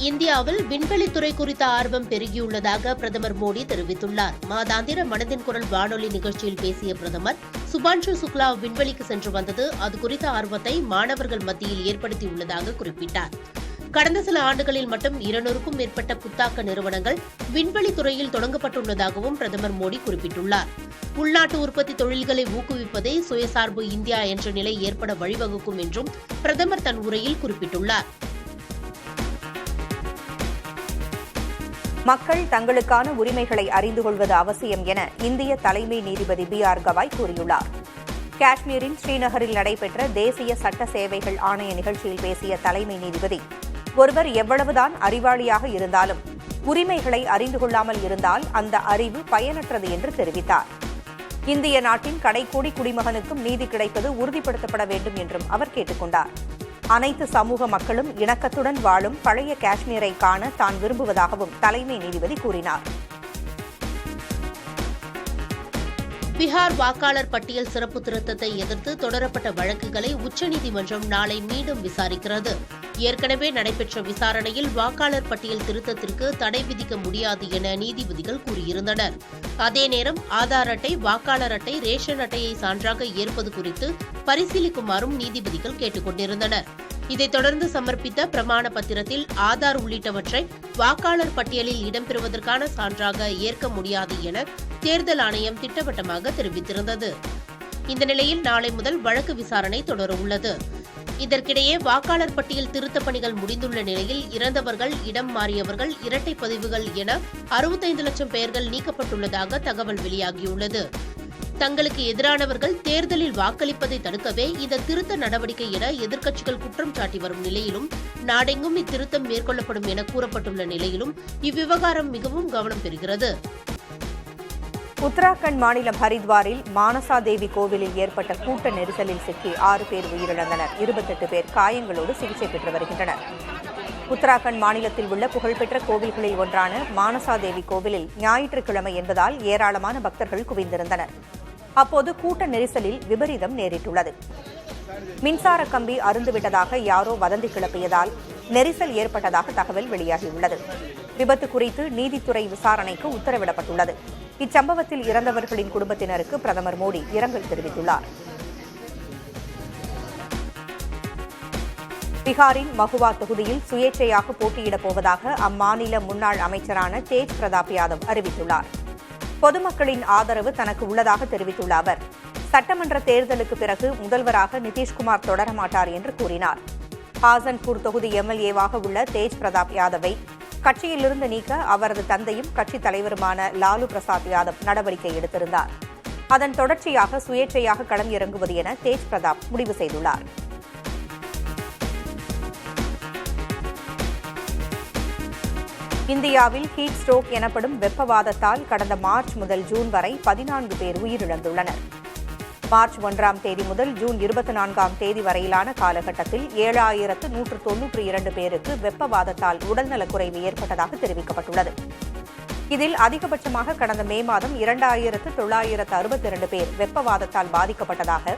இந்தியாவில் விண்வெளித்துறை குறித்த ஆர்வம் பெருகியுள்ளதாக பிரதமர் மோடி தெரிவித்துள்ளார். மாதாந்திர மனதின் குரல் வானொலி நிகழ்ச்சியில் பேசிய பிரதமர், சுபான்ஷு சுக்லா விண்வெளிக்கு சென்று வந்தது அது குறித்த ஆர்வத்தை மாணவர்கள் மத்தியில் ஏற்படுத்தியுள்ளதாக குறிப்பிட்டார். கடந்த சில ஆண்டுகளில் மட்டும் 200க்கும் மேற்பட்ட புத்தாக்க நிறுவனங்கள் விண்வெளித்துறையில் தொடங்கப்பட்டுள்ளதாகவும் பிரதமர் மோடி குறிப்பிட்டுள்ளார். உள்நாட்டு உற்பத்தி தொழில்களை ஊக்குவிப்பதே சுயசார்பு இந்தியா என்ற நிலை ஏற்பட வழிவகுக்கும் என்றும் பிரதமர் தன் உரையில் குறிப்பிட்டுள்ளார். மக்கள் தங்களுக்கான உரிமைகளை அறிந்து கொள்வது அவசியம் என இந்திய தலைமை நீதிபதி B.R. கவாய் கூறியுள்ளார். காஷ்மீரின் ஸ்ரீநகரில் நடைபெற்ற தேசிய சட்ட சேவைகள் ஆணைய நிகழ்ச்சியில் பேசிய தலைமை நீதிபதி, ஒருவர் எவ்வளவுதான் அறிவாளியாக இருந்தாலும் உரிமைகளை அறிந்து கொள்ளாமல் இருந்தால் அந்த அறிவு பயனற்றது என்று தெரிவித்தார். இந்திய நாட்டின் கடைக்கோடி குடிமகனுக்கும் நீதி கிடைப்பது உறுதிப்படுத்தப்பட வேண்டும் என்றும் அவர் கேட்டுக் கொண்டார். அனைத்து சமூக மக்களும் இணக்கத்துடன் வாழும் பழைய காஷ்மீரை காண தான் விரும்புவதாகவும் தலைமை நீதிபதி கூறினார். பீகார் வாக்காளர் பட்டியல் சிறப்பு திருத்தத்தை எதிர்த்து தொடரப்பட்ட வழக்குகளை உச்சநீதிமன்றம் நாளை மீண்டும் விசாரிக்கிறது. ஏற்கனவே நடைபெற்ற விசாரணையில் வாக்காளர் பட்டியல் திருத்தத்திற்கு தடை விதிக்க முடியாது என நீதிபதிகள் கூறியிருந்தனர். அதே நேரம் ஆதார் அட்டை, வாக்காளர் அட்டை, ரேஷன் அட்டையை சான்றாக ஏற்பது குறித்து பரிசீலிக்குமாறும் நீதிபதிகள் கேட்டுக் கொண்டிருந்தனர். இதைத் தொடர்ந்து சமர்ப்பித்த பிரமாண பத்திரத்தில் ஆதார் உள்ளிட்டவற்றை வாக்காளர் பட்டியலில் இடம்பெறுவதற்கான சான்றாக ஏற்க முடியாது என தேர்தல் ஆணையம் திட்டவட்டமாக தெரிவித்திருந்தது. இந்த நிலையில் நாளை முதல் வழக்கு விசாரணை தொடரவுள்ளது. இதற்கிடையே வாக்காளர் பட்டியல் திருத்தப் பணிகள் முடிந்துள்ள நிலையில் இறந்தவர்கள், இடம் மாறியவர்கள், இரட்டை பதிவுகள் என 65 லட்சம் பெயர்கள் நீக்கப்பட்டுள்ளதாக தகவல் வெளியாகியுள்ளது. தங்களுக்கு எதிரானவர்கள் தேர்தலில் வாக்களிப்பதை தடுக்கவே இந்த திருத்த நடவடிக்கை என எதிர்க்கட்சிகள் குற்றம் சாட்டி வரும் நிலையிலும், நாடெங்கும் இத்திருத்தம் மேற்கொள்ளப்படும் என கூறப்பட்டுள்ள நிலையிலும் இவ்விவகாரம் மிகவும் கவனம் பெறுகிறது. உத்தராகண்ட் மாநிலம் ஹரித்வாரில் மானசா தேவி கோவிலில் ஏற்பட்ட கூட்ட நெரிசலில் சிக்கி 6 பேர் உயிரிழந்தனர். 28 பேர் காயங்களோடு சிகிச்சை பெற்று வருகின்றனர். உத்தராகண்ட் மாநிலத்தில் உள்ள புகழ்பெற்ற கோவில்களில் ஒன்றான மானசா தேவி கோவிலில் ஞாயிற்றுக்கிழமை என்பதால் ஏராளமான பக்தர்கள் குவிந்திருந்தனர். அப்போது கூட்ட நெரிசலில் விபரீதம் நேரிட்டுள்ளது. மின்சார கம்பி அறுந்துவிட்டதாக யாரோ வதந்தி கிளப்பியதால் நெரிசல் ஏற்பட்டதாக தகவல் வெளியாகியுள்ளது. விபத்து குறித்து நீதித்துறை விசாரணைக்கு உத்தரவிடப்பட்டுள்ளது. இச்சம்பவத்தில் இறந்தவர்களின் குடும்பத்தினருக்கு பிரதமர் மோடி இரங்கல் தெரிவித்துள்ளார். பீகாரின் மகுவா தொகுதியில் சுயேட்சையாக போட்டியிடப் போவதாக அம்மாநில முன்னாள் அமைச்சரான தேஜ் பிரதாப் யாதவ் அறிவித்துள்ளார். பொதுமக்களின் ஆதரவு தனக்கு உள்ளதாக தெரிவித்துள்ள அவர், சட்டமன்ற தேர்தலுக்கு பிறகு முதல்வராக நிதிஷ்குமார் தொடரமாட்டார் என்று கூறினார். ஹாசன்பூர் தொகுதி MLA-வாக உள்ள தேஜ் பிரதாப் யாதவை கட்சியிலிருந்து நீக்க அவரது தந்தையும் கட்சித் தலைவருமான லாலு பிரசாத் யாதவ் நடவடிக்கை எடுத்திருந்தார். அதன் தொடர்ச்சியாக சுயேட்சையாக களம் இறங்குவது என தேஜ் பிரதாப் முடிவு செய்துள்ளார். இந்தியாவில் ஹீட் ஸ்ட்ரோக் எனப்படும் வெப்பவாதத்தால் கடந்த மார்ச் முதல் ஜூன் வரை 14 பேர் உயிரிழந்துள்ளனர். மார்ச் 1ஆம் தேதி முதல் ஜூன் 24ஆம் தேதி வரையிலான காலகட்டத்தில் 7192 பேருக்கு வெப்பவாதத்தால் உடல்நலக்குறைவு ஏற்பட்டதாக தெரிவிக்கப்பட்டுள்ளது. இதில் அதிகபட்சமாக கடந்த மே மாதம் 2962 பேர் வெப்பவாதத்தால் பாதிக்கப்பட்டதாக,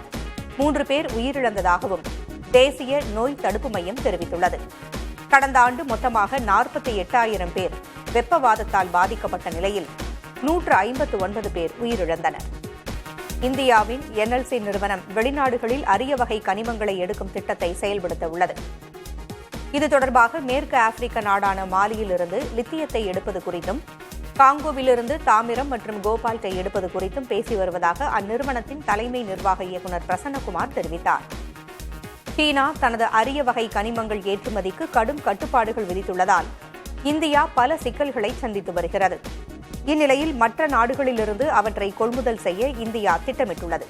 3 பேர் உயிரிழந்ததாகவும் தேசிய நோய் தடுப்பு மையம் தெரிவித்துள்ளது. கடந்த ஆண்டு மொத்தமாக 48,000 பேர் வெப்பவாதத்தால் பாதிக்கப்பட்ட நிலையில் 159 பேர் உயிரிழந்தனர். இந்தியாவின் NLC நிறுவனம் வெளிநாடுகளில் அரிய வகை கனிமங்களை எடுக்கும் திட்டத்தை செயல்படுத்த உள்ளது. இது தொடர்பாக மேற்கு ஆப்பிரிக்க நாடான மாலியிலிருந்து லித்தியத்தை எடுப்பது குறித்தும், காங்கோவிலிருந்து தாமிரம் மற்றும் கோபால்ட்டை எடுப்பது குறித்தும் பேசி வருவதாக அந்நிறுவனத்தின் தலைமை நிர்வாக இயக்குநர் பிரசன்னகுமார் தெரிவித்தார். சீனா தனது அரிய வகை கனிமங்கள் ஏற்றுமதிக்கு கடும் கட்டுப்பாடுகள் விதித்துள்ளதால் இந்தியா பல சிக்கல்களை சந்தித்து வருகிறது. இந்நிலையில் மற்ற நாடுகளிலிருந்து அவற்றை கொள்முதல் செய்ய இந்தியா திட்டமிட்டுள்ளது.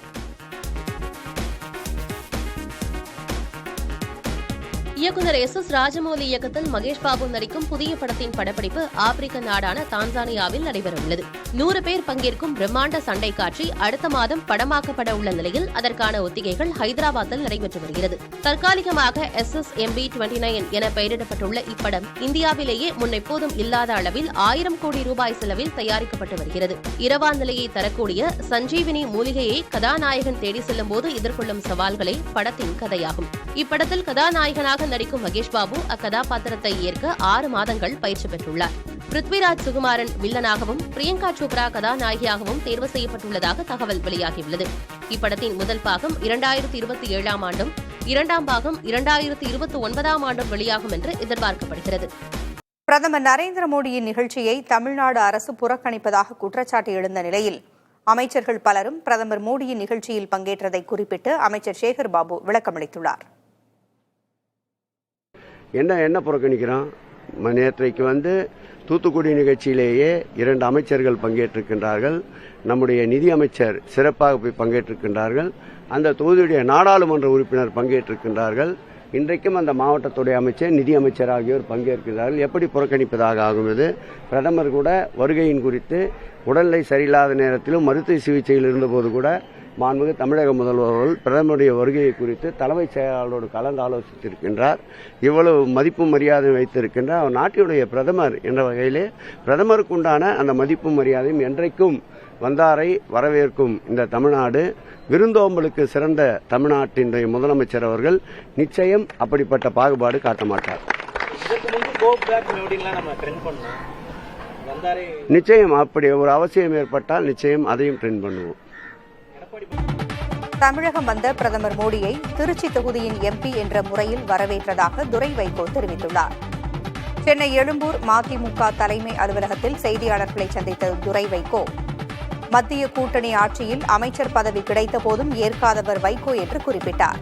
இயக்குநர் S.S. ராஜமௌலி இயக்கத்தில் மகேஷ் பாபு நடிக்கும் புதிய படத்தின் படப்பிடிப்பு ஆப்பிரிக்க நாடான தான்சானியாவில் நடைபெறவுள்ளது. 100 பேர் பங்கேற்கும் பிரம்மாண்ட சண்டை காட்சி அடுத்த மாதம் படமாக்கப்பட உள்ள நிலையில் அதற்கான ஒத்திகைகள் ஹைதராபாத்தில் நடைபெற்று வருகிறது. தற்காலிகமாக SSMB29 என பெயரிடப்பட்டுள்ள இப்படம் இந்தியாவிலேயே முன்னெப்போதும் இல்லாத அளவில் 1000 கோடி ரூபாய் செலவில் தயாரிக்கப்பட்டு வருகிறது. இரவா நிலையை தரக்கூடிய சஞ்சீவினி மூலிகையை கதாநாயகன் தேடி செல்லும் போது எதிர்கொள்ளும் சவால்களே படத்தின் கதையாகும். இப்படத்தில் கதாநாயகனாக வேடத்தில் நடிக்கும் மகேஷ் பாபு அக்கதாபாத்திரத்தை ஏற்க 6 மாதங்கள் பயிற்சி பெற்றுள்ளார். பிருத்விராஜ் சுகுமாரன் வில்லனாகவும் பிரியங்கா சோப்ரா கதாநாயகியாகவும் தேர்வு செய்யப்பட்டுள்ளதாக தகவல் வெளியாகியுள்ளது. இப்படத்தின் முதல் பாகம் 2027ஆம் ஆண்டும், 2ஆம் பாகம் 2029ஆம் ஆண்டும் வெளியாகும் என்று எதிர்பார்க்கப்படுகிறது. பிரதமர் நரேந்திர மோடியின் நிகழ்ச்சியை தமிழ்நாடு அரசு புறக்கணிப்பதாக குற்றச்சாட்டு எழுந்த நிலையில் அமைச்சர்கள் பலரும் பிரதமர் மோடியின் நிகழ்ச்சியில் பங்கேற்றதை குறிப்பிட்டு அமைச்சர் சேகர் பாபு விளக்கமளித்துள்ளார். என்ன புறக்கணிக்கிறோம்? நேற்றைக்கு தூத்துக்குடி நிகழ்ச்சியிலேயே 2 அமைச்சர்கள் பங்கேற்றிருக்கின்றார்கள். நம்முடைய நிதி அமைச்சர் சிறப்பாக போய் பங்கேற்றிருக்கின்றார்கள். அந்த தொகுதியுடைய நாடாளுமன்ற உறுப்பினர் பங்கேற்றிருக்கின்றார்கள். இன்றைக்கும் அந்த மாவட்டத்துடைய அமைச்சர், நிதி அமைச்சர் ஆகியோர் பங்கேற்கிறார்கள். எப்படி புறக்கணிப்பதாக ஆகும்? இது பிரதமர் கூட வருகையின் குறித்து உடல்நிலை சரியில்லாத நேரத்திலும் மருத்துவ சிகிச்சையில் இருந்தபோது கூட மாண்புமிகு தமிழக முதல்வர்கள் பிரதமருடைய வருகையை குறித்து தலைமைச் செயலாளரோடு கலந்து ஆலோசித்திருக்கின்றார். இவ்வளவு மதிப்பும் மரியாதையும் வைத்திருக்கின்றார். அவர் நாட்டினுடைய பிரதமர் என்ற வகையிலே பிரதமருக்கு உண்டான அந்த மதிப்பும் மரியாதையும் என்றைக்கும் வந்தாரை வரவேற்கும் இந்த தமிழ்நாடு, விருந்தோம்பலுக்கு சிறந்த தமிழ்நாட்டினுடைய முதலமைச்சர் அவர்கள் நிச்சயம் அப்படிப்பட்ட பாகுபாடு காட்ட மாட்டார். நிச்சயம் அப்படி ஒரு அவசியம் ஏற்பட்டால் நிச்சயம் அதையும் ட்ரெண்ட் பண்ணுவோம். தமிழகம் வந்த பிரதமர் மோடியை திருச்சி தொகுதியின் எம்பி என்ற முறையில் வரவேற்றதாக துரை வைகோ தெரிவித்துள்ளார். சென்னை எழும்பூர் மதிமுக தலைமை அலுவலகத்தில் செய்தியாளர்களை சந்தித்த துரை வைகோ, மத்திய கூட்டணி ஆட்சியில் அமைச்சர் பதவி கிடைத்த போதும் ஏற்காதவர் வைகோ என்று குறிப்பிட்டார்.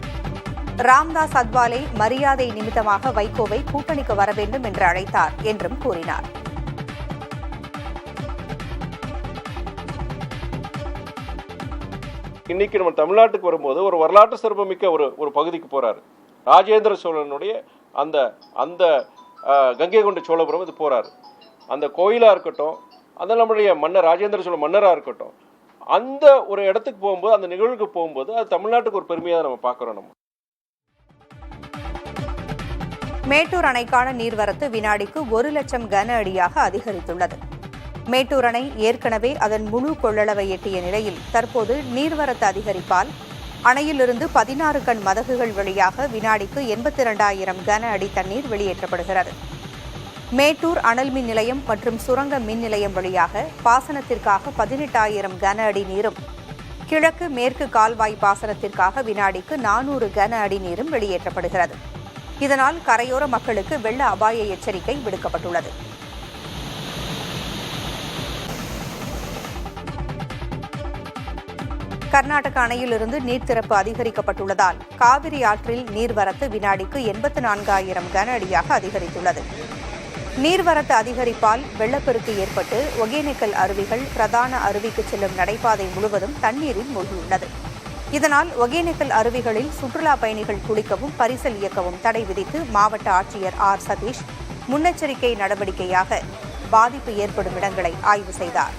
ராம்தாஸ் அத்வாலே மரியாதை நிமித்தமாக வைகோவை கூட்டணிக்கு வர வேண்டும் என்று அழைத்தார் என்றும் கூறினார். இன்னைக்கு நம்ம தமிழ்நாட்டுக்கு வரும்போது ஒரு வரலாற்று சிறப்புமிக்க ஒரு பகுதிக்கு போறாரு. ராஜேந்திர சோழனுடைய அந்த கங்கை கொண்ட சோழபுரம் இது போறாரு. அந்த கோயிலா இருக்கட்டும், அந்த நம்முடைய மன்னர் ராஜேந்திர சோழ மன்னரா இருக்கட்டும், அந்த ஒரு இடத்துக்கு போகும்போது, அந்த நிகழ்வுக்கு போகும்போது அது தமிழ்நாட்டுக்கு ஒரு பெருமையாக நம்ம பார்க்கிறோம். நம்ம மேட்டூர் அணைக்கான நீர்வரத்து வினாடிக்கு 1 லட்சம் கன அடியாக அதிகரித்துள்ளது. மேட்டூர் அணை ஏற்கனவே அதன் முழு கொள்ளளவை எட்டிய நிலையில் தற்போது நீர்வரத்து அதிகரிப்பால் அணையிலிருந்து 16 கண் மதகுகள் வழியாக வினாடிக்கு 82,000 கன அடி தண்ணீர் வெளியேற்றப்படுகிறது. மேட்டூர் அனல் மின் நிலையம் மற்றும் சுரங்க மின் நிலையம் வழியாக பாசனத்திற்காக 18,000 கன அடி நீரும், கிழக்கு மேற்கு கால்வாய் பாசனத்திற்காக வினாடிக்கு 400 கன அடி நீரும் வெளியேற்றப்படுகிறது. இதனால் கரையோர மக்களுக்கு வெள்ள அபாய எச்சரிக்கை விடுக்கப்பட்டுள்ளது. கர்நாடக அணையிலிருந்து நீர்த்திறப்பு அதிகரிக்கப்பட்டுள்ளதால் காவிரி ஆற்றில் நீர்வரத்து வினாடிக்கு 84,000 கன அடியாக அதிகரித்துள்ளது. நீர்வரத்து அதிகரிப்பால் வெள்ளப்பெருக்கு ஏற்பட்டு ஒகேனக்கல் அருவிகள் பிரதான அருவிக்கு செல்லும் நடைபாதை முழுவதும் தண்ணீரில் மூழ்கியுள்ளது. இதனால் ஒகேனக்கல் அருவிகளில் சுற்றுலா பயணிகள் குளிக்கவும் பரிசல் இயக்கவும் தடை விதித்து மாவட்ட ஆட்சியர் ஆர் சதீஷ் முன்னெச்சரிக்கை நடவடிக்கையாக பாதிப்பு ஏற்படும் இடங்களை ஆய்வு செய்தார்.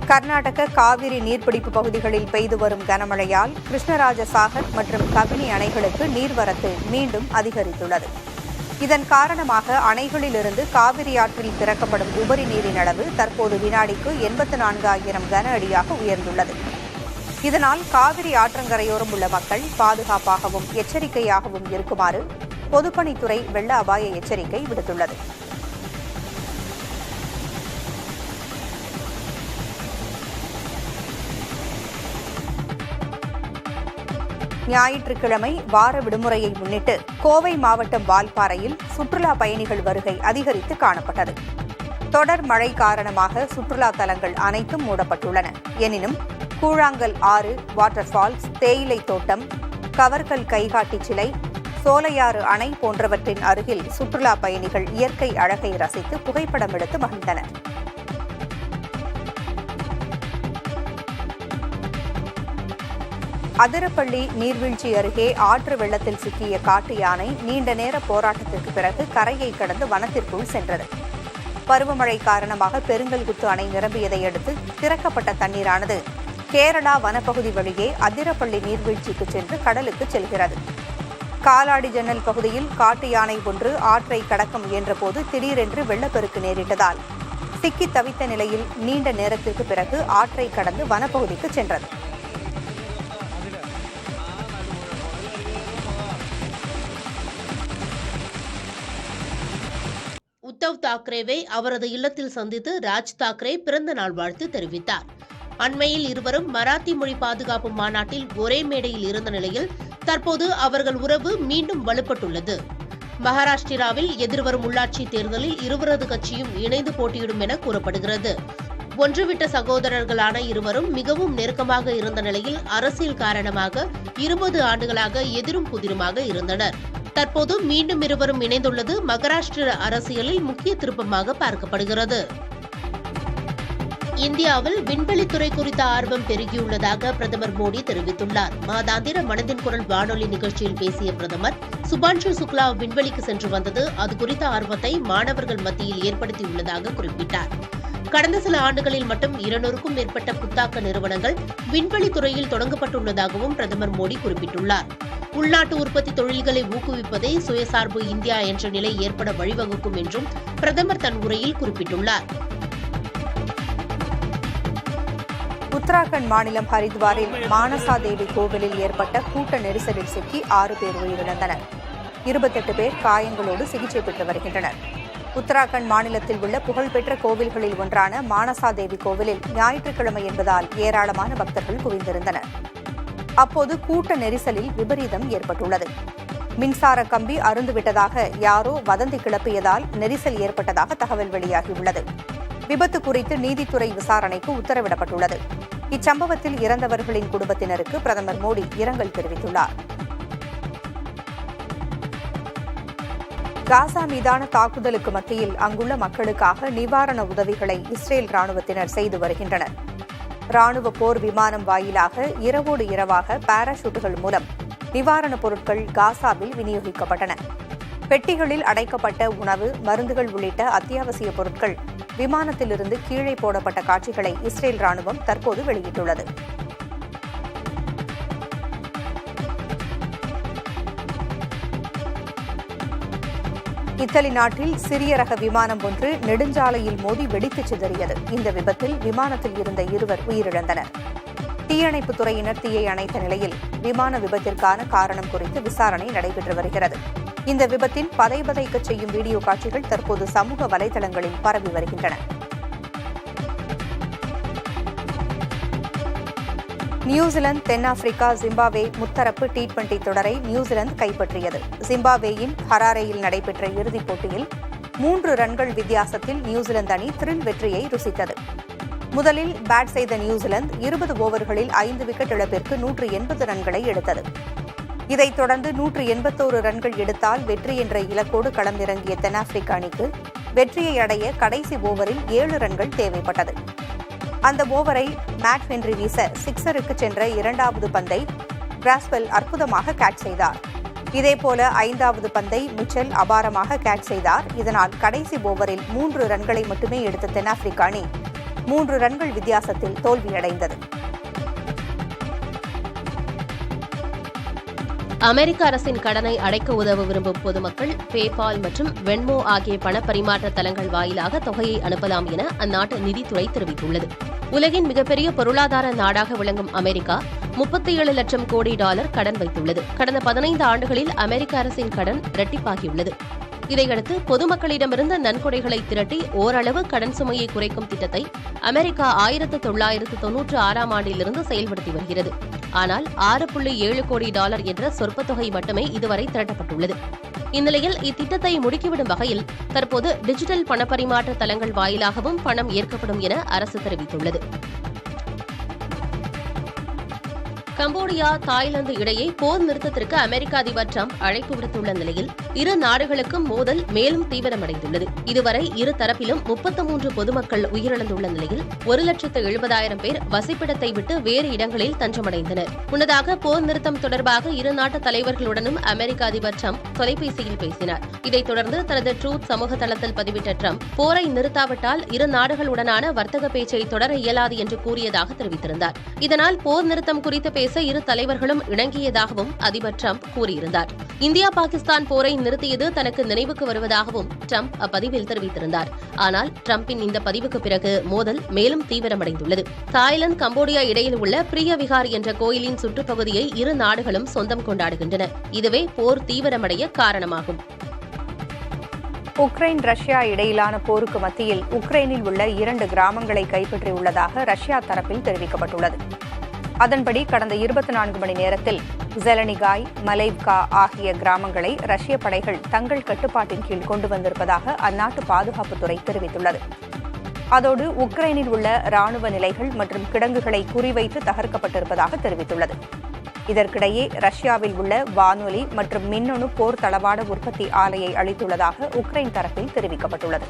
கர்நாடக காவிரி நீர்பிடிப்பு பகுதிகளில் பெய்து வரும் கனமழையால் கிருஷ்ணராஜசாகர் மற்றும் கபினி அணைகளுக்கு நீர்வரத்து மீண்டும் அதிகரித்துள்ளது. இதன் காரணமாக அணைகளிலிருந்து காவிரி ஆற்றில் திறக்கப்படும் உபரி நீரின் அளவு தற்போது வினாடிக்கு 84,000 கன அடியாக உயர்ந்துள்ளது. இதனால் காவிரி ஆற்றங்கரையோரம் உள்ள மக்கள் பாதுகாப்பாகவும் எச்சரிக்கையாகவும் இருக்குமாறு பொதுப்பணித்துறை வெள்ள அபாய எச்சரிக்கை விடுத்துள்ளது. ஞாயிற்றுக்கிழமை வார விடுமுறையை முன்னிட்டு கோவை மாவட்டம் வால்பாறையில் சுற்றுலா பயணிகள் வருகை அதிகரித்து காணப்பட்டது. தொடர் மழை காரணமாக சுற்றுலா தலங்கள் அனைத்தும் மூடப்பட்டுள்ளன. எனினும் கூழாங்கல் ஆறு, வாட்டர் ஃபால்ஸ், தேயிலை தோட்டம், கவர்கல் கைகாட்டி சிலை, சோலையாறு அணை போன்றவற்றின் அருகில் சுற்றுலா பயணிகள் இயற்கை அழகை ரசித்து புகைப்படம் எடுத்து மகிழ்ந்தனர். அதிரப்பள்ளி நீர்வீழ்ச்சி அருகே ஆற்று வெள்ளத்தில் சிக்கிய காட்டு யானை நீண்ட நேர போராட்டத்திற்கு பிறகு கரையை கடந்து வனத்திற்குள் சென்றது. பருவமழை காரணமாக பெருங்கல்குத்து அணை நிரம்பியதை அடுத்து திறக்கப்பட்ட தண்ணீரானது கேரளா வனப்பகுதி வழியே அதிரப்பள்ளி நீர்வீழ்ச்சிக்கு சென்று கடலுக்கு செல்கிறது. காலாடி ஜன்னல் பகுதியில் காட்டு யானை ஒன்று ஆற்றை கடக்க முயன்றபோது திடீரென்று வெள்ளப்பெருக்கு நேரிட்டதால் சிக்கி தவித்த நிலையில் நீண்ட நேரத்திற்கு பிறகு ஆற்றை கடந்து வனப்பகுதிக்கு சென்றது. உத்தவ் தாக்கரேவை அவரது இல்லத்தில் சந்தித்து ராஜ் தாக்கரே பிறந்த நாள் வாழ்த்து தெரிவித்தார். அண்மையில் இருவரும் மராத்தி மொழி பாதுகாப்பு மாநாட்டில் ஒரே மேடையில் இருந்த நிலையில் தற்போது அவர்கள் உறவு மீண்டும் வலுப்பட்டுள்ளது. மகாராஷ்டிராவில் எதிர்வரும் உள்ளாட்சி தேர்தலில் இருவரது கட்சியும் இணைந்து போட்டியிடும் என கூறப்படுகிறது. ஒன்றுவிட்ட சகோதரர்களான இருவரும் மிகவும் நெருக்கமாக இருந்த நிலையில் அரசியல் காரணமாக 20 ஆண்டுகளாக எதிரும் புதிருமாக இருந்தனர். தற்போது மீண்டும் இருவரும் இணைந்துள்ளது மகாராஷ்டிர அரசியலில் முக்கிய திருப்பமாக பார்க்கப்படுகிறது. இந்தியாவில் விண்வெளித்துறை குறித்த ஆர்வம் பெருகியுள்ளதாக பிரதமர் மோடி தெரிவித்துள்ளார். மாதாந்திர மனதின் குரல் வானொலி நிகழ்ச்சியில் பேசிய பிரதமர், சுபான்ஷு சுக்லா விண்வெளிக்கு சென்று வந்தது அது குறித்த ஆர்வத்தை மாணவர்கள் மத்தியில் ஏற்படுத்தியுள்ளதாக குறிப்பிட்டார். கடந்த சில ஆண்டுகளில் மட்டும் 200க்கும் மேற்பட்ட புத்தாக்க நிறுவனங்கள் விண்வெளித்துறையில் தொடங்கப்பட்டுள்ளதாகவும் பிரதமர் மோடி குறிப்பிட்டுள்ளார். உள்நாட்டு உற்பத்தி தொழில்களை ஊக்குவிப்பதே சுயசார்பு இந்தியா என்ற நிலை ஏற்பட வழிவகுக்கும் என்றும் பிரதமர் தன் உரையில் குறிப்பிட்டுள்ளார். உத்தராகண்ட் மாநிலம் ஹரித்வாரில் மானசா தேவி கோவிலில் ஏற்பட்ட கூட்ட நெரிசலில் சிக்கி 6 பேர் உயிரிழந்தனர். 28 பேர் காயங்களோடு சிகிச்சை பெற்று வருகின்றனர். உத்தராகண்ட் மாநிலத்தில் உள்ள புகழ்பெற்ற கோவில்களில் ஒன்றான மானசா தேவி கோவிலில் ஞாயிற்றுக்கிழமை என்பதால் ஏராளமான பக்தர்கள் குவிந்திருந்தனர். அப்போது கூட்ட நெரிசலில் விபரீதம் ஏற்பட்டுள்ளது. மின்சார கம்பி அறுந்துவிட்டதாக யாரோ வதந்தி கிளப்பியதால் நெரிசல் ஏற்பட்டதாக தகவல் வெளியாகியுள்ளது. விபத்து குறித்து நீதித்துறை விசாரணைக்கு உத்தரவிடப்பட்டுள்ளது. இச்சம்பவத்தில் இறந்தவர்களின் குடும்பத்தினருக்கு பிரதமர் மோடி இரங்கல் தெரிவித்துள்ளார். காசா மீதான தாக்குதலுக்கு மத்தியில் அங்குள்ள மக்களுக்காக நிவாரண உதவிகளை இஸ்ரேல் ராணுவத்தினர் செய்து வருகின்றனர். ராணுவ போர் விமானம் வாயிலாக இரவோடு இரவாக பாராசூட்டுகள் மூலம் நிவாரணப் பொருட்கள் காசாவில் விநியோகிக்கப்பட்டன. பெட்டிகளில் அடைக்கப்பட்ட உணவு, மருந்துகள் உள்ளிட்ட அத்தியாவசிய பொருட்கள் விமானத்திலிருந்து கீழே போடப்பட்ட காட்சிகளை இஸ்ரேல் ராணுவம் தற்போது வெளியிட்டுள்ளது. இத்தாலி நாட்டில் சிறிய ரக விமானம் ஒன்று நெடுஞ்சாலையில் மோதி வெடித்து சிதறியது. இந்த விபத்தில் விமானத்தில் இருந்த 2 உயிரிழந்தனர். தீயணைப்புத் துறையினர் தீயை அணைத்த நிலையில் விமான விபத்திற்கான காரணம் குறித்து விசாரணை நடைபெற்று வருகிறது. இந்த விபத்தின் பதைபதைக்கச் செய்யும் வீடியோ காட்சிகள் தற்போது சமூக வலைதளங்களில் பரவி வருகின்றன. நியூசிலாந்து, தென்னாப்பிரிக்கா, ஜிம்பாப்வே முத்தரப்பு T20 தொடரை நியூசிலாந்து கைப்பற்றியது. ஜிம்பாப்வேயின் ஹராரேயில் நடைபெற்ற இறுதிப் போட்டியில் 3 ரன்கள் வித்தியாசத்தில் நியூசிலாந்து அணி த்ரில் வெற்றியை ருசித்தது. முதலில் பேட் செய்த நியூசிலாந்து 20 ஓவர்களில் 5 விக்கெட் இழப்பிற்கு 180 ரன்களை எடுத்தது. இதைத் தொடர்ந்து 181 ரன்கள் எடுத்தால் வெற்றி என்ற இலக்கோடு களமிறங்கிய தென்னாப்பிரிக்க அணிக்கு வெற்றியை அடைய கடைசி ஓவரில் 7 ரன்கள் தேவைப்பட்டது. அந்த ஓவரை மேட் ஹென்றி வீச சிக்ஸருக்கு சென்ற 2வது பந்தை கிராஸ்வெல் அற்புதமாக கேட்ச் செய்தார். இதேபோல 5வது பந்தை மிச்சல் அபாரமாக கேட்ச் செய்தார். இதனால் கடைசி ஓவரில் 3 ரன்களை மட்டுமே எடுத்த தென்னாப்பிரிக்க அணி 3 ரன்கள் வித்தியாசத்தில் தோல்வியடைந்தது. அமெரிக்க அரசின் கடனை அடைக்க உதவ விரும்பும் பொதுமக்கள் பேபால் மற்றும் வென்மோ ஆகிய பணப்பரிமாற்ற தளங்கள் வாயிலாக தொகையை அனுப்பலாம் என அந்நாட்டு நிதித்துறை தெரிவித்துள்ளது. உலகின் மிகப்பெரிய பொருளாதார நாடாக விளங்கும் அமெரிக்கா 37 லட்சம் கோடி டாலர் கடன் வைத்துள்ளது. கடந்த 15 ஆண்டுகளில் அமெரிக்க அரசின் கடன் இரட்டிப்பாகியுள்ளது. இதையடுத்து பொதுமக்களிடமிருந்து நன்கொடைகளை திரட்டி ஓரளவு கடன் சுமையை குறைக்கும் திட்டத்தை அமெரிக்கா 1996ஆம் ஆண்டிலிருந்து செயல்படுத்தி வருகிறது. ஆனால் 6.7 கோடி டாலர் என்ற சொற்ப தொகை மட்டுமே இதுவரை திரட்டப்பட்டுள்ளது. இந்நிலையில் இத்திட்டத்தை முடுக்கிவிடும் வகையில் தற்போது டிஜிட்டல் பணப்பரிமாற்ற தளங்கள் வாயிலாகவும் பணம் ஏற்கப்படும் என அரசு தெரிவித்துள்ளது. கம்போடியா, தாய்லாந்து இடையே போர் நிறுத்தத்திற்கு அமெரிக்க அதிபர் டிரம்ப் அழைப்பு விடுத்துள்ள நிலையில் இரு நாடுகளுக்கும் மோதல் மேலும் தீவிரமடைந்துள்ளது. இதுவரை இரு தரப்பிலும் 33 பொதுமக்கள் உயிரிழந்துள்ள நிலையில் 1,70,000 பேர் வசிப்பிடத்தை விட்டு வேறு இடங்களில் தஞ்சமடைந்தனர். முன்னதாக போர் நிறுத்தம் தொடர்பாக இரு நாட்டு தலைவர்களுடனும் அமெரிக்க அதிபர் டிரம்ப் தொலைபேசியில் பேசினார். இதைத் தொடர்ந்து தனது ட்ரூத் சமூக தளத்தில் பதிவிட்ட டிரம்ப் போரை நிறுத்தாவிட்டால் இரு நாடுகளுடனான வர்த்தக பேச்சை தொடர இயலாது என்று கூறியதாக தெரிவித்திருந்தார். இதனால் போர் நிறுத்தம் குறித்த பேச இரு தலைவர்களும் இணங்கியதாகவும் அதிபர் டிரம்ப் கூறியிருந்தார். இந்தியா பாகிஸ்தான் போரை நிறுத்தியது தனக்கு நினைவுக்கு வருவதாகவும் டிரம்ப் அப்பதிவில் தெரிவித்திருந்தார். ஆனால் டிரம்பின் இந்த பதிவுக்கு பிறகு மோதல் மேலும் தீவிரமடைந்துள்ளது. தாய்லாந்து, கம்போடியா இடையில் உள்ள பிரிய விஹார் என்ற கோயிலின் சுற்றுப்பகுதியை இரு நாடுகளும் சொந்தம் கொண்டாடுகின்றன. இதுவே போர் தீவிரமடைய காரணமாகும். உக்ரைன் ரஷ்யா இடையிலான போருக்கு மத்தியில் உக்ரைனில் உள்ள 2 கிராமங்களை கைப்பற்றியுள்ளதாக ரஷ்யா தரப்பில் தெரிவிக்கப்பட்டுள்ளது. அதன்படி கடந்த 24 மணி நேரத்தில் ஜெலனிகாய், மலைவ்கா ஆகிய கிராமங்களை ரஷ்ய படைகள் தங்கள் கட்டுப்பாட்டின் கீழ் கொண்டு வந்திருப்பதாக அந்நாட்டு பாதுகாப்புத்துறை தெரிவித்துள்ளது. அதோடு உக்ரைனில் உள்ள ராணுவ நிலைகள் மற்றும் கிடங்குகளை குறிவைத்து தகர்க்கப்பட்டிருப்பதாக தெரிவித்துள்ளது. இதற்கிடையே ரஷ்யாவில் உள்ள வானொலி மற்றும் மின்னணு போர் தளவாட உற்பத்தி ஆலையை அளித்துள்ளதாக உக்ரைன் தரப்பில் தெரிவிக்கப்பட்டுள்ளது.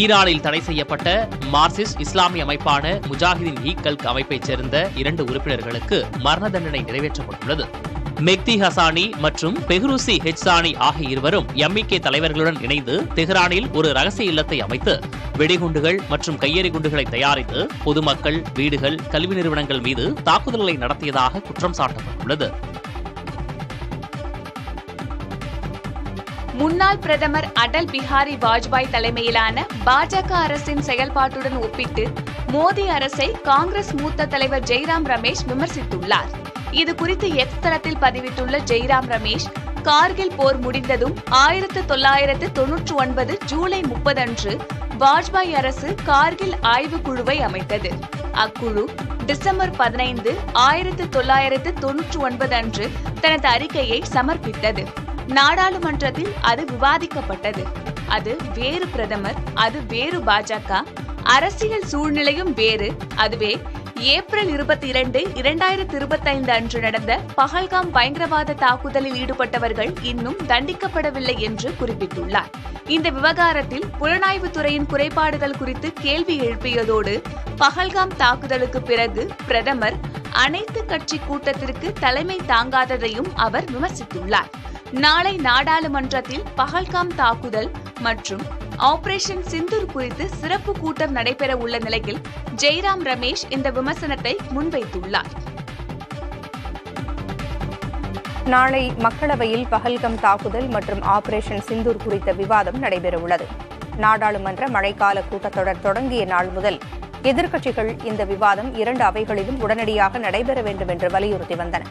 ஈரானில் தடை செய்யப்பட்ட மார்க்சிஸ்ட் இஸ்லாமிய அமைப்பான முஜாஹிதீன் கல்க் அமைப்பைச் சேர்ந்த 2 உறுப்பினர்களுக்கு மரண தண்டனை நிறைவேற்றப்பட்டுள்ளது. மெக்தி ஹசானி மற்றும் பெஹ்ரூசி ஹெச்சானி ஆகிய இருவரும் எம்இகே தலைவர்களுடன் இணைந்து தெஹ்ரானில் ஒரு ரகசிய இல்லத்தை அமைத்து வெடிகுண்டுகள் மற்றும் கையெறி குண்டுகளை தயாரித்து பொதுமக்கள், வீடுகள், கல்வி நிறுவனங்கள் மீது தாக்குதல்களை நடத்தியதாக குற்றம் சாட்டப்பட்டுள்ளது. முன்னாள் பிரதமர் அடல் பிஹாரி வாஜ்பாய் தலைமையிலான பாஜக அரசின் செயல்பாட்டுடன் ஒப்பிட்டு மோடி அரசை காங்கிரஸ் மூத்த தலைவர் ஜெய்ராம் ரமேஷ் விமர்சித்துள்ளார். இதுகுறித்து எக்ஸ் தளத்தில் பதிவிட்டுள்ள ஜெய்ராம் ரமேஷ், கார்கில் போர் முடிந்ததும் 1999 ஜூலை 30 அன்று வாஜ்பாய் அரசு கார்கில் ஆய்வு குழுவை அமைத்தது. அக்குழு டிசம்பர் 15, 1999 அன்று தனது அறிக்கையை சமர்ப்பித்தது. நாடாளுமன்றத்தில் அது விவாதிக்கப்பட்டது. அது வேறு பிரதமர், அது வேறு பாஜக, அரசியல் சூழ்நிலையும் வேறு. அதுவே ஏப்ரல் 22, 2025 அன்று நடந்த பஹல்காம் பயங்கரவாத தாக்குதலில் ஈடுபட்டவர்கள் இன்னும் தண்டிக்கப்படவில்லை என்று குறிப்பிட்டுள்ளார். இந்த விவகாரத்தில் புலனாய்வுத்துறையின் குறைபாடுகள் குறித்து கேள்வி எழுப்பியதோடு பஹல்காம் தாக்குதலுக்கு பிறகு பிரதமர் அனைத்து கட்சி கூட்டத்திற்கு தலைமை தாங்காததையும் அவர் விமர்சித்துள்ளார். நாளை நாடாளுமன்றத்தில் பஹல்காம் தாக்குதல் மற்றும் ஆபரேஷன் சிந்தூர் குறித்து சிறப்பு கூட்டம் நடைபெற உள்ள நிலையில் ஜெய்ராம் ரமேஷ் இந்த விமர்சனத்தை முன்வைத்துள்ளார். நாளை மக்களவையில் பஹல்காம் தாக்குதல் மற்றும் ஆபரேஷன் சிந்தூர் குறித்த விவாதம் நடைபெறவுள்ளது. நாடாளுமன்ற மழைக்கால கூட்டத்தொடர் தொடங்கிய நாள் முதல் எதிர்க்கட்சிகள் இந்த விவாதம் 2 அவைகளிலும் உடனடியாக நடைபெற வேண்டும் என்று வலியுறுத்தி வந்தன.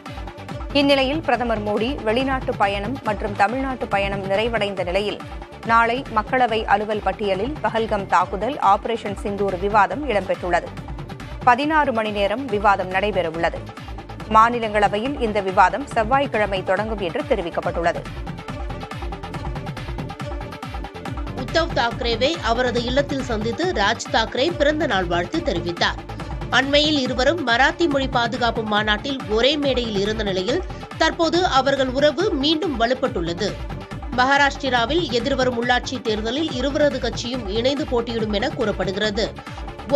இந்நிலையில் பிரதமர் மோடி வெளிநாட்டு பயணம் மற்றும் தமிழ்நாட்டு பயணம் நிறைவடைந்த நிலையில் நாளை மக்களவை அலுவல் பட்டியலில் பஹல்காம் தாக்குதல், ஆபரேஷன் சிந்தூர் விவாதம் இடம்பெற்றுள்ளது. 16 மணி நேரம் விவாதம் நடைபெறவுள்ளது. மாநிலங்களவையில் இந்த விவாதம் செவ்வாய்க்கிழமை தொடங்கும் என்று தெரிவிக்கப்பட்டுள்ளது. உத்தவ் தாக்கரேவை அவரது இல்லத்தில் சந்தித்து ராஜ் தாக்கரே பிறந்த நாள் வாழ்த்து தெரிவித்தார். அண்மையில் இருவரும் மராத்தி மொழி பாதுகாப்பு மாநாட்டில் ஒரே மேடையில் இருந்த நிலையில் தற்போது அவர்கள் உறவு மீண்டும் வலுப்பட்டுள்ளது. மகாராஷ்டிராவில் எதிர்வரும் உள்ளாட்சி தேர்தலில் இருவரது கட்சியும் இணைந்து போட்டியிடும் என கூறப்படுகிறது.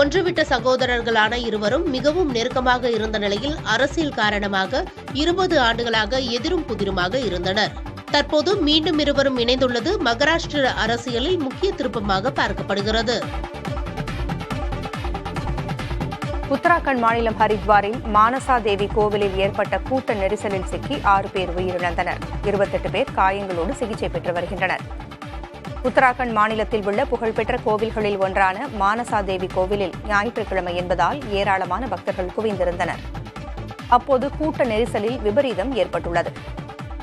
ஒன்றுவிட்ட சகோதரர்களான இருவரும் மிகவும் நெருக்கமாக இருந்த நிலையில் அரசியல் காரணமாக 20 ஆண்டுகளாக எதிரும் புதிருமாக இருந்தனர். தற்போது மீண்டும் இருவரும் இணைந்துள்ளது மகாராஷ்டிர அரசியலில் முக்கிய திருப்பமாக பார்க்கப்படுகிறது. உத்தராகண்ட் மாநிலம் ஹரித்வாரில் மானசா தேவி கோவிலில் ஏற்பட்ட கூட்ட நெரிசலில் சிக்கி 6 பேர் உயிரிழந்தனர். 28 பேர் காயங்களோடு சிகிச்சை பெற்று வருகின்றனர். உத்தராகண்ட் மாநிலத்தில் உள்ள புகழ்பெற்ற கோவில்களில் ஒன்றான மானசா தேவி கோவிலில் ஞாயிற்றுக்கிழமை என்பதால் ஏராளமான பக்தர்கள் குவிந்திருந்தனர். அப்போது கூட்ட நெரிசலில் விபரீதம் ஏற்பட்டுள்ளது.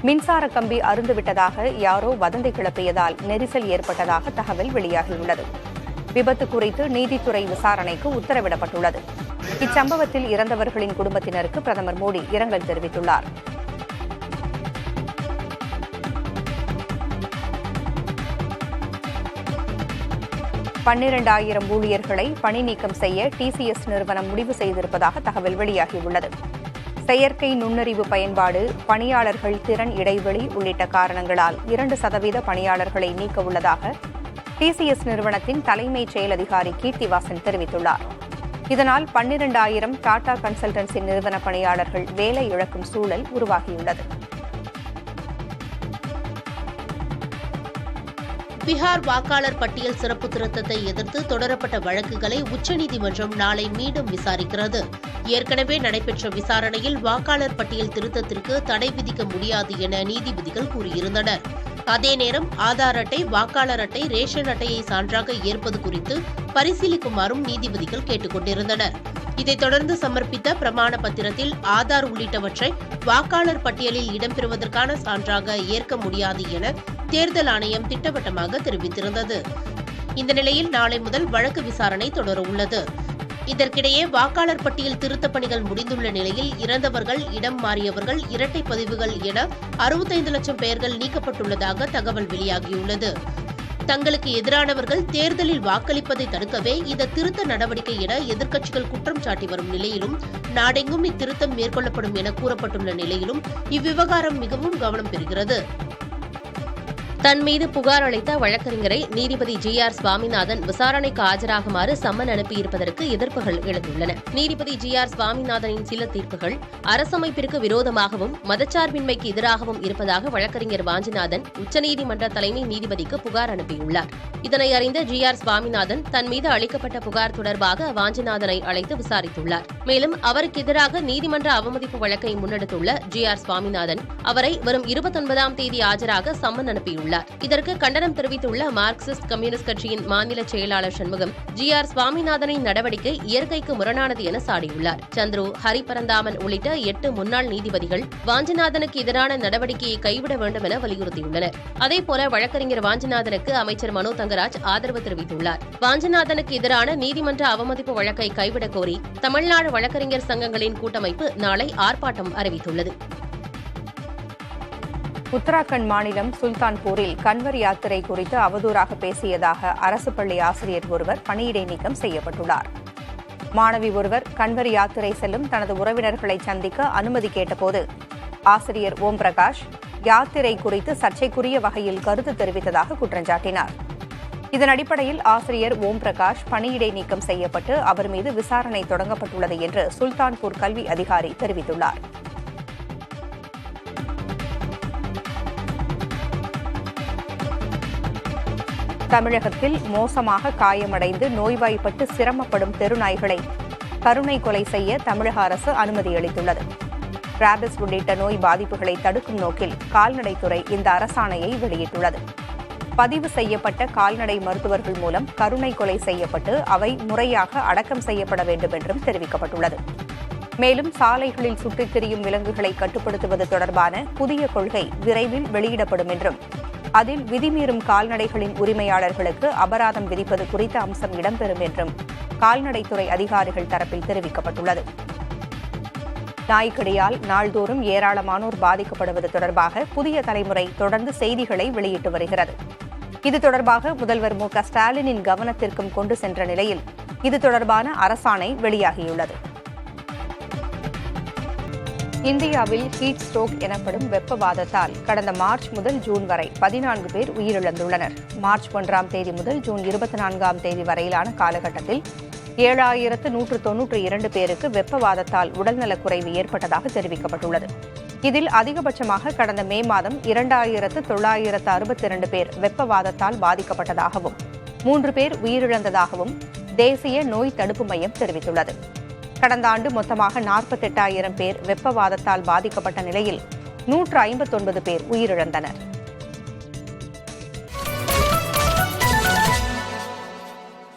மின்சார கம்பி அறுந்துவிட்டதாக யாரோ வதந்தி கிளப்பியதால் நெரிசல் ஏற்பட்டதாக தகவல் வெளியாகியுள்ளது. விபத்து குறித்து நீதித்துறை விசாரணைக்கு உத்தரவிடப்பட்டுள்ளது. இச்சம்பவத்தில் இறந்தவர்களின் குடும்பத்தினருக்கு பிரதமர் மோடி இரங்கல் தெரிவித்துள்ளார். $12,000 ஊழியர்களை பணி நீக்கம் செய்ய டிசிஎஸ் நிறுவனம் முடிவு செய்திருப்பதாக தகவல் வெளியாகியுள்ளது. செயற்கை நுண்ணறிவு பயன்பாடு, பணியாளர்கள் திறன் இடைவெளி உள்ளிட்ட காரணங்களால் 2% பணியாளர்களை நீக்க உள்ளதாக டிசிஎஸ் நிறுவனத்தின் தலைமைச் செயல் அதிகாரி கீர்த்திவாசன் தெரிவித்துள்ளார். இதனால் 12,000 டாடா கன்சல்டன்சி நிறுவன பணியாளர்கள் வேலை இழக்கும் சூழல் உருவாகியுள்ளது. பீகார் வாக்காளர் பட்டியல் சிறப்பு திருத்தத்தை எதிர்த்து தொடரப்பட்ட வழக்குகளை உச்சநீதிமன்றம் நாளை மீண்டும் விசாரிக்கிறது. ஏற்கனவே நடைபெற்ற விசாரணையில் வாக்காளர் பட்டியல் திருத்தத்திற்கு தடை விதிக்க முடியாது என நீதிபதிகள் கூறியிருந்தனர். அதே நேரம் ஆதார் அட்டை, வாக்காளர் அட்டை, ரேஷன் அட்டையை சான்றாக ஏற்பது குறித்து பரிசீலிக்குமாறும் நீதிபதிகள் கேட்டுக் கொண்டிருந்தனர். இதைத் தொடர்ந்து சமர்ப்பித்த பிரமாண பத்திரத்தில் ஆதார் உள்ளிட்டவற்றை வாக்காளர் பட்டியலில் இடம்பெறுவதற்கான சான்றாக ஏற்க முடியாது என தேர்தல் ஆணையம் திட்டவட்டமாக தெரிவித்திருந்தது. இந்த நிலையில் நாளை முதல் வழக்கு விசாரணை தொடர உள்ளது. இதற்கிடையே வாக்காளர் பட்டியல் திருத்தப் பணிகள் முடிந்துள்ள நிலையில் இறந்தவர்கள், இடம் மாறியவர்கள், இரட்டை பதிவுகள் என 65 லட்சம் பெயர்கள் நீக்கப்பட்டுள்ளதாக தகவல் வெளியாகியுள்ளது. தங்களுக்கு எதிரானவர்கள் தேர்தலில் வாக்களிப்பதை தடுக்கவே இந்த திருத்த நடவடிக்கை என எதிர்க்கட்சிகள் குற்றம் சாட்டி வரும் நிலையிலும், நாடெங்கும் இத்திருத்தம் மேற்கொள்ளப்படும் என கூறப்பட்டுள்ள நிலையிலும் இவ்விவகாரம் மிகவும் கவனம் பெறுகிறது. தன் மீது புகார் அளித்த வழக்கறிஞரை நீதிபதி GR சுவாமிநாதன் விசாரணைக்கு ஆஜராகுமாறு சம்மன் அனுப்பியிருப்பதற்கு எதிர்ப்புகள் எழுந்துள்ளன. நீதிபதி GR சுவாமிநாதனின் சில தீர்ப்புகள் அரசமைப்பிற்கு விரோதமாகவும் மதச்சார்பின்மைக்கு எதிராகவும் இருப்பதாக வழக்கறிஞர் வாஞ்சிநாதன் உச்சநீதிமன்ற தலைமை நீதிபதிக்கு புகார் அனுப்பியுள்ளார். இதனை அறிந்த GR சுவாமிநாதன் தன் மீது அளிக்கப்பட்ட புகார் தொடர்பாக வாஞ்சிநாதனை அழைத்து விசாரித்துள்ளார். மேலும் அவருக்கு எதிராக நீதிமன்ற அவமதிப்பு வழக்கை முன்னெடுத்துள்ள GR சுவாமிநாதன் அவரை வரும் 29ஆம் தேதி ஆஜராக சம்மன் அனுப்பியுள்ளார். இதற்கு கண்டனம் தெரிவித்துள்ள மார்க்சிஸ்ட் கம்யூனிஸ்ட் கட்சியின் மாநில செயலாளர் சண்முகம் GR சுவாமிநாதனின் நடவடிக்கை இயற்கைக்கு முரணானது என சாடியுள்ளார். சந்துரு, ஹரிபரந்தாமன் உள்ளிட்ட 8 முன்னாள் நீதிபதிகள் வாஞ்சிநாதனுக்கு எதிரான நடவடிக்கையை கைவிட வேண்டும் என வலியுறுத்தியுள்ளனர். அதேபோல வழக்கறிஞர் வாஞ்சிநாதனுக்கு அமைச்சர் மனோ தங்கராஜ் ஆதரவு தெரிவித்துள்ளார். வாஞ்சிநாதனுக்கு எதிரான நீதிமன்ற அவமதிப்பு வழக்கை கைவிடக் கோரி தமிழ்நாடு வழக்கறிஞர் சங்கங்களின் கூட்டமைப்பு நாளை ஆர்ப்பாட்டம் அறிவித்துள்ளது. உத்தராகண்ட் மாநிலம் சுல்தான்பூரில் கன்வர் யாத்திரை குறித்து அவதூறாக பேசியதாக அரசு பள்ளி ஆசிரியர் ஒருவர் பணியிடை நீக்கம் செய்யப்பட்டுள்ளார். மாணவி ஒருவர் கன்வர் யாத்திரை செல்லும் தனது உறவினர்களை சந்திக்க அனுமதி கேட்டபோது ஆசிரியர் ஓம் பிரகாஷ் யாத்திரை குறித்து சர்ச்சைக்குரிய வகையில் கருத்து தெரிவித்ததாக குற்றஞ்சாட்டினார். இதன் அடிப்படையில் ஆசிரியர் ஓம் பிரகாஷ் பணியிடை நீக்கம் செய்யப்பட்டு அவர் மீது விசாரணை தொடங்கப்பட்டுள்ளது என்று சுல்தான்பூர் கல்வி அதிகாரி தெரிவித்துள்ளார். தமிழகத்தில் மோசமாக காயமடைந்து நோய்வாய்ப்பட்டு சிரமப்படும் தெருநாய்களை கருணை கொலை செய்ய தமிழக அரசு அனுமதி அளித்துள்ளது. ராபிஸ் உள்ளிட்ட நோய் பாதிப்புகளை தடுக்கும் நோக்கில் கால்நடைத்துறை இந்த அரசாணையை வெளியிட்டுள்ளது. பதிவு செய்யப்பட்ட கால்நடை மருத்துவர்கள் மூலம் கருணை கொலை செய்யப்பட்டு அவை முறையாக அடக்கம் செய்யப்பட வேண்டும் என்றும் தெரிவிக்கப்பட்டுள்ளது. மேலும் சாலைகளில் சுற்றித் திரியும் விலங்குகளை கட்டுப்படுத்துவது தொடர்பான புதிய கொள்கை விரைவில் வெளியிடப்படும் என்றும் அதில் விதிமீறும் கால்நடைகளின் உரிமையாளர்களுக்கு அபராதம் விதிப்பது குறித்த அம்சம் இடம்பெறும் என்றும் கால்நடைத்துறை அதிகாரிகள் தரப்பில் தெரிவிக்கப்பட்டுள்ளது. நாய்க்கடியால் நாள்தோறும் ஏராளமானோர் பாதிக்கப்படுவது தொடர்பாக புதிய தலைமுறை தொடர்ந்து செய்திகளை வெளியிட்டு வருகிறது. இது தொடர்பாக முதல்வர் MK ஸ்டாலினின் கவனத்திற்கும் கொண்டு சென்ற நிலையில் இது தொடர்பான அரசாணை வெளியாகியுள்ளது. இந்தியாவில் ஹீட் ஸ்ட்ரோக் எனப்படும் வெப்பவாதத்தால் கடந்த மார்ச் முதல் ஜூன் வரை 14 பேர் உயிரிழந்துள்ளனர். மார்ச் 1ஆம் தேதி முதல் ஜூன் 24ஆம் தேதி வரையிலான காலகட்டத்தில் 7192 பேருக்கு வெப்பவாதத்தால் உடல்நலக்குறைவு ஏற்பட்டதாக தெரிவிக்கப்பட்டுள்ளது. இதில் அதிகபட்சமாக கடந்த மே மாதம் 2962 பேர் வெப்பவாதத்தால் பாதிக்கப்பட்டதாகவும் 3 பேர் உயிரிழந்ததாகவும் தேசிய நோய் தடுப்பு மையம் தெரிவித்துள்ளது. கடந்த ஆண்டு மொத்தமாக 48,000 பேர் வெப்பவாதத்தால் பாதிக்கப்பட்ட நிலையில் 159 பேர் உயிரிழந்தனர்.